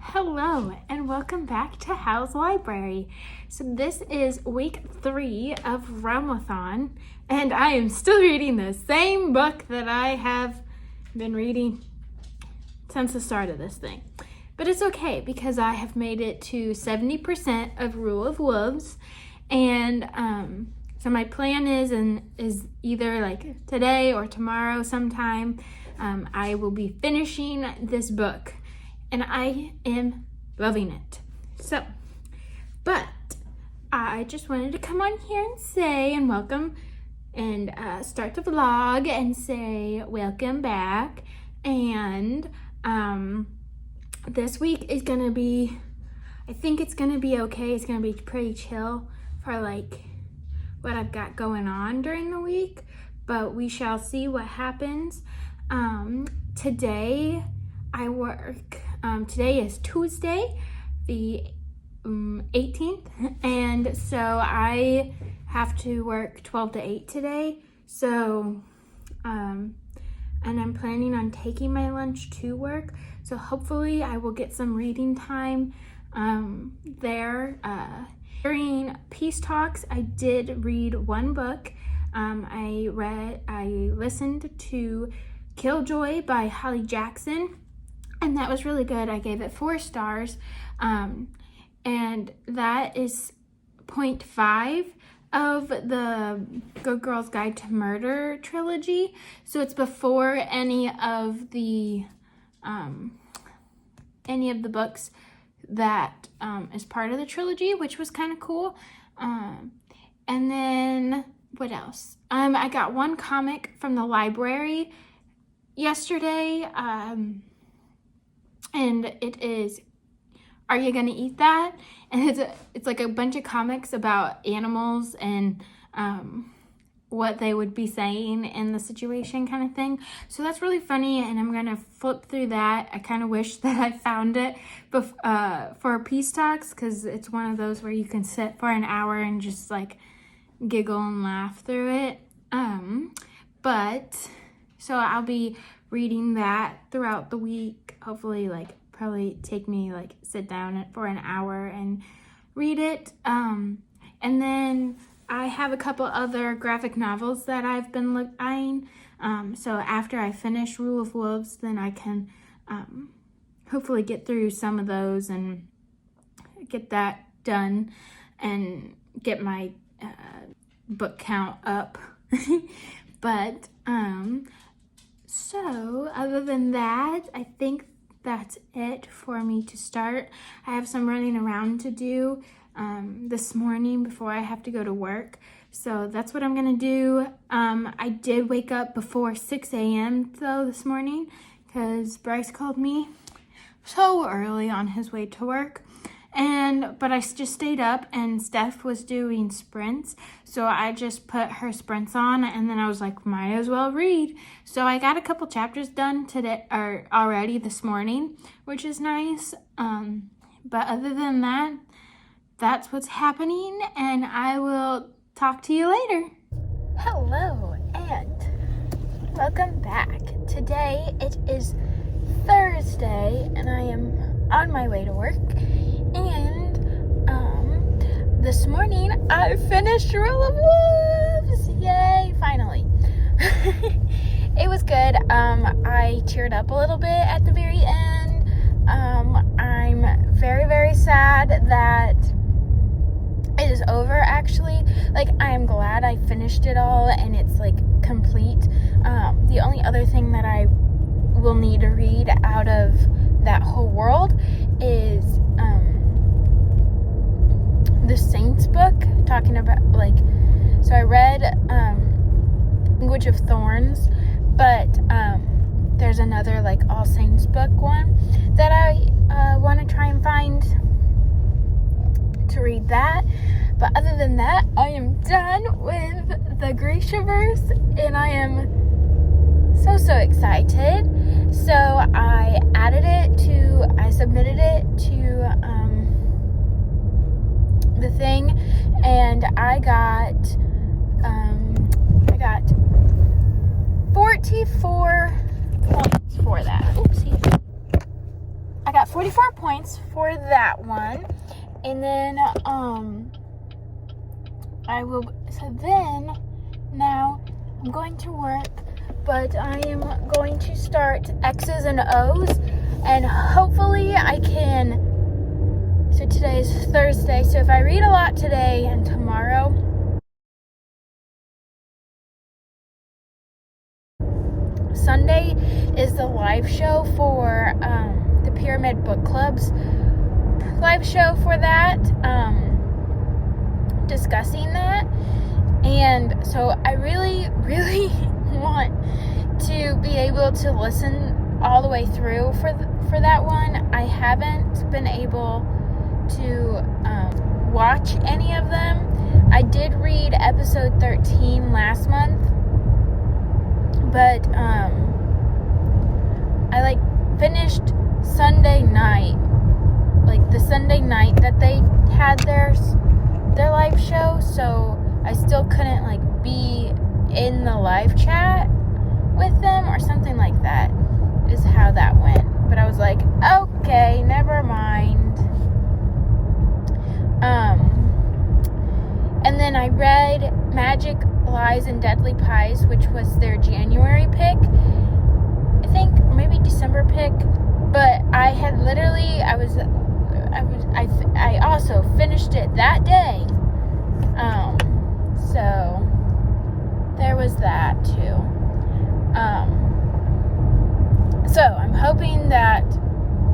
Hello and welcome back to Hal's Library. So this is week 3 of Realmathon, and I am still reading the same book that I have been reading since the start of this thing. But it's okay because I have made it to 70% of Rule of Wolves, and so my plan is either like today or tomorrow sometime I will be finishing this book. And I am loving it. So, but I just wanted to come on here and say and welcome and start the vlog and say welcome back. And this week is gonna be, I think it's gonna be okay. It's gonna be pretty chill for like what I've got going on during the week, but we shall see what happens. Today I work. Today is Tuesday, the 18th, and so I have to work 12 to 8 today. So, and I'm planning on taking my lunch to work. So hopefully I will get some reading time there. During Peace Talks, I did read one book. I listened to Killjoy by Holly Jackson. And that was really good. I gave it 4 stars. And that is 0.5 of the Good Girl's Guide to Murder trilogy. So it's before any of the books that is part of the trilogy, which was kind of cool. And then what else? I got one comic from the library yesterday. And it is, Are You Gonna Eat That? And it's like a bunch of comics about animals and what they would be saying in the situation kind of thing. So that's really funny, and I'm gonna flip through that. I kind of wish that I found it for Peace Talks, because it's one of those where you can sit for an hour and just like giggle and laugh through it. But so I'll be reading that throughout the week. Hopefully, like, probably take me, like, sit down for an hour and read it. And then I have a couple other graphic novels that I've been eyeing. So after I finish Rule of Wolves, then I can hopefully get through some of those and get that done and get my book count up. But so other than that, I think that's it for me to start. I have some running around to do this morning before I have to go to work. So that's what I'm gonna do. I did wake up before 6 a.m. though this morning because Bryce called me so early on his way to work. But I just stayed up, and Steph was doing sprints, so I just put her sprints on, and then I was like, might as well read. So I got a couple chapters done today, or already this morning, which is nice. But other than that, that's what's happening, and I will talk to you later. Hello, and welcome back. Today it is Thursday, and I am on my way to work. And this morning I finished Rule of Wolves. Yay, finally. It was good. I teared up a little bit at the very end. I'm very, very sad that it is over, actually. Like, I'm glad I finished it all and it's like complete. The only other thing that I will need to read out of that whole world is the Saints book, talking about, like, so I read Language of Thorns, but there's another, like, All Saints book one that I want to try and find to read that. But other than that, I am done with the Grishaverse, and I am so excited. So I submitted it to the thing, and I got 44 points for that. Oopsie. I got 44 points for that one. And then now I'm going to work, but I am going to start X's and O's, and hopefully I can. So today is Thursday, so if I read a lot today and tomorrow, Sunday is the live show for the Pyramid Book Club's live show for that, discussing that. And so I really, really want to be able to listen all the way through for that one. I haven't been able to watch any of them. I did read episode 13 last month, but I finished Sunday night, the Sunday night that they had their live show, so I still couldn't be in the live chat with them or something like that is how that went. But I was like, okay, never mind. And then I read Magic, Lies, and Deadly Pies, which was their January pick, I think, or maybe December pick. But I had literally, I also finished it that day. So there was that too. So I'm hoping that,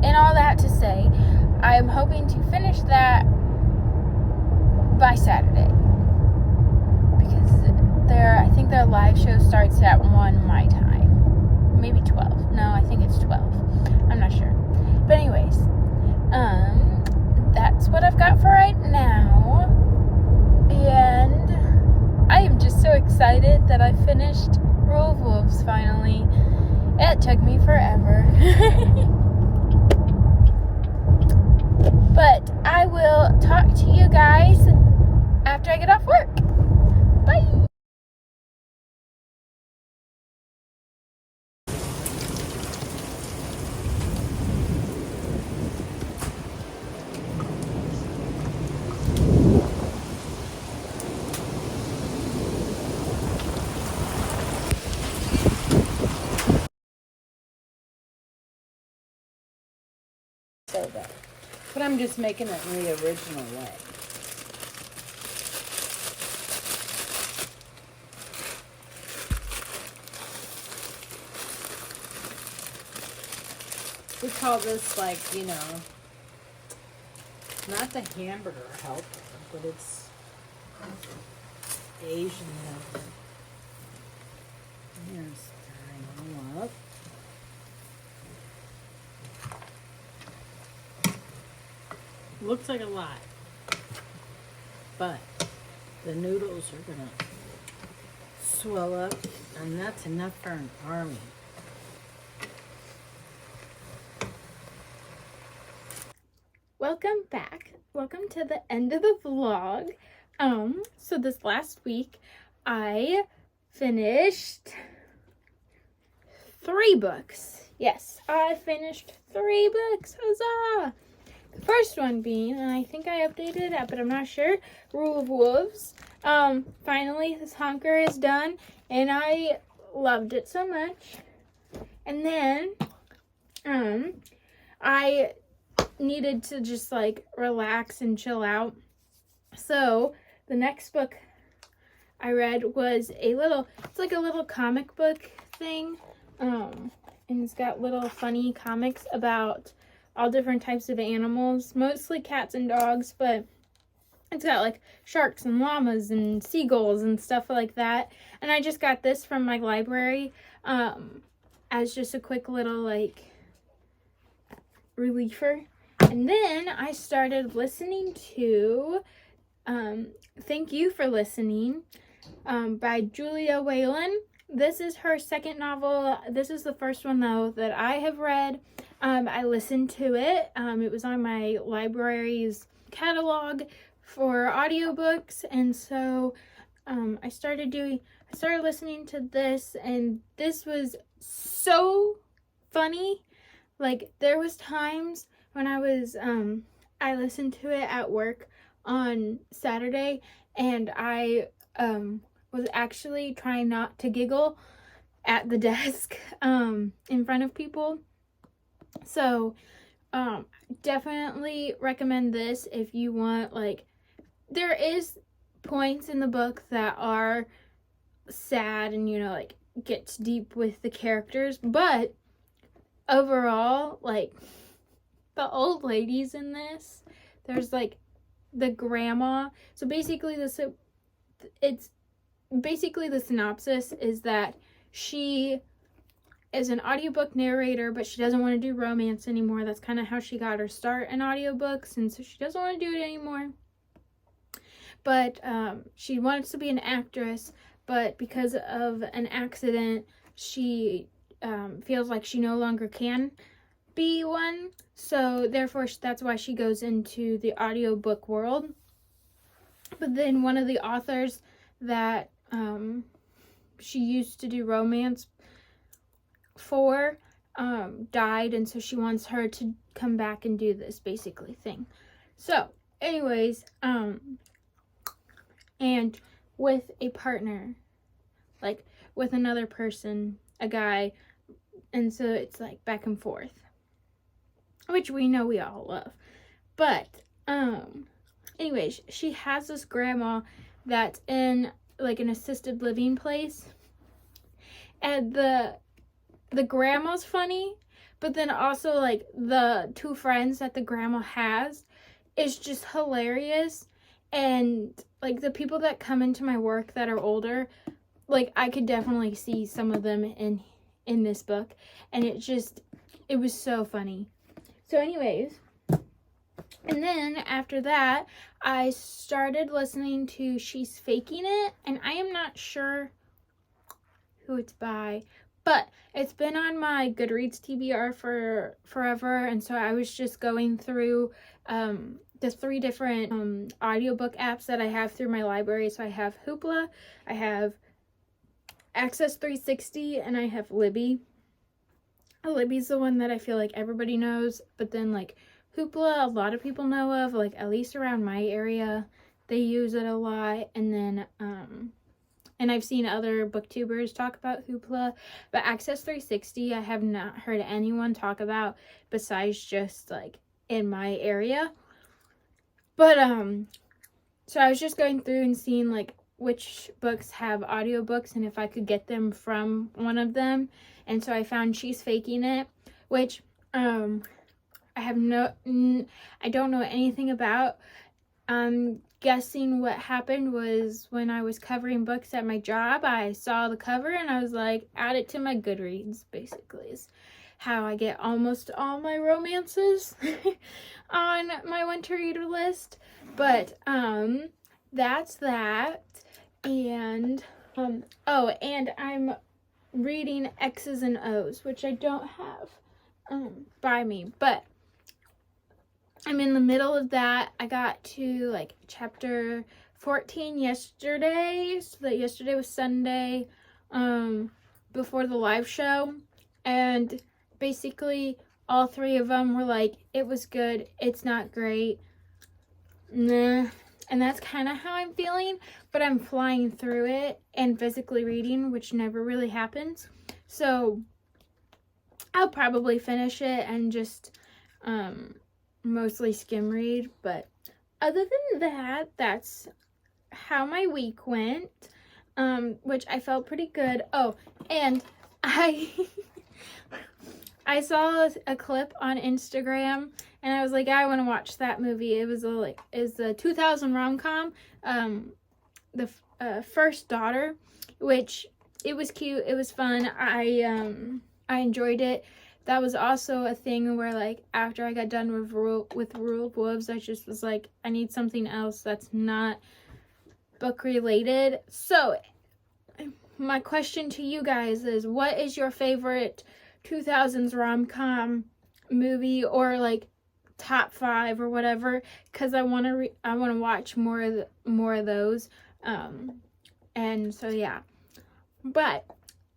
and all that to say, I am hoping to finish that by Saturday, because I think their live show starts at 1 my time, maybe 12. No, I think it's 12. I'm not sure. But anyways, that's what I've got for right now, and I am just so excited that I finished Rule of Wolves finally. It took me forever. But I will talk to you guys after I get off work. Bye. So bad. But I'm just making it in the original way. We call this not the hamburger helper, but it's Asian helper. Here's stirring them up. Looks like a lot, but the noodles are gonna swell up, and that's enough for an army. Welcome back. Welcome to the end of the vlog. So this last week I finished 3 books. Yes, I finished 3 books. Huzzah! The first one being, and I think I updated it, but I'm not sure, Rule of Wolves. Finally, this honker is done, and I loved it so much. And then, I needed to just relax and chill out. So, the next book I read was it's like a little comic book thing. And it's got little funny comics about all different types of animals, mostly cats and dogs, but it's got sharks and llamas and seagulls and stuff like that. And I just got this from my library as just a quick little reliever. And then I started listening to Thank You for Listening by Julia Whalen. This is her second novel. This is the first one, though, that I have read. I listened to it. It was on my library's catalog for audiobooks, and so I started listening to this, and this was so funny. Like, there was times when I listened to it at work on Saturday, and I was actually trying not to giggle at the desk in front of people. So definitely recommend this if you want, like, there is points in the book that are sad and, you know, like, gets deep with the characters, but overall, like, the old ladies in this, there's like the grandma. So basically the synopsis is that she is an audiobook narrator, but she doesn't want to do romance anymore. That's kind of how she got her start in audiobooks, and so she doesn't want to do it anymore. But she wants to be an actress, but because of an accident, she feels like she no longer can be one. So therefore, that's why she goes into the audiobook world. But then one of the authors that she used to do romance for died, and so she wants her to come back and do this basically thing. So anyways, and with a partner, like with another person, a guy, and so it's like back and forth, which we know we all love. But anyways, she has this grandma that's in like an assisted living place, and the grandma's funny, but then also like the two friends that the grandma has is just hilarious. And like the people that come into my work that are older, like I could definitely see some of them in this book, and it was so funny. So anyways, and then after that, I started listening to She's Faking It, and I am not sure who it's by, but it's been on my Goodreads TBR for forever, and so I was just going through the 3 different audiobook apps that I have through my library. So I have Hoopla, I have Access 360, and I have Libby. Libby's the one that I feel like everybody knows, but then like Hoopla, a lot of people know of, like at least around my area, they use it a lot. And then and I've seen other booktubers talk about Hoopla, but Access 360 I have not heard anyone talk about besides just like in my area. But so I was just going through and seeing like which books have audiobooks and if I could get them from one of them. And so I found She's Faking It, which I don't know anything about. I'm guessing what happened was when I was covering books at my job, I saw the cover and I was like, add it to my Goodreads, basically is how I get almost all my romances on my winter reader list. But that's that. And and I'm reading X's and O's, which I don't have by me, but I'm in the middle of that. I got to like chapter 14 yesterday. So that yesterday was Sunday, before the live show. And basically all 3 of them were like, it was good, it's not great, nah. And that's kind of how I'm feeling, but I'm flying through it and physically reading, which never really happens. So I'll probably finish it and just mostly skim read. But other than that, that's how my week went, which I felt pretty good. Oh, and I saw a clip on Instagram and I was like, I want to watch that movie. It was a 2000 rom-com, the First Daughter, which it was cute, it was fun. I enjoyed it. That was also a thing where like after I got done with Rule of Wolves, I just was like, I need something else that's not book related. So my question to you guys is, what is your favorite 2000s rom-com movie, or like top 5 or whatever? Because I want to watch more of those. And so yeah. But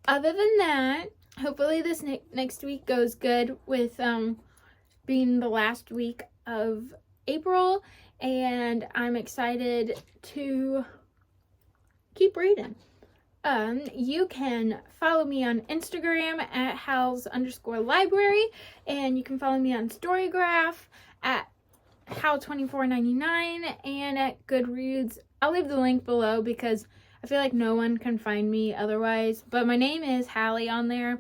other than that, hopefully this next week goes good with being the last week of April, and I'm excited to keep reading. You can follow me on Instagram at hows_library, and you can follow me on Storygraph at how2499 and at Goodreads. I'll leave the link below because I feel like no one can find me otherwise, but my name is Hallie on there.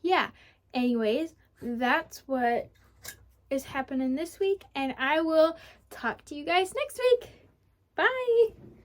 Yeah, anyways, that's what is happening this week, and I will talk to you guys next week. Bye!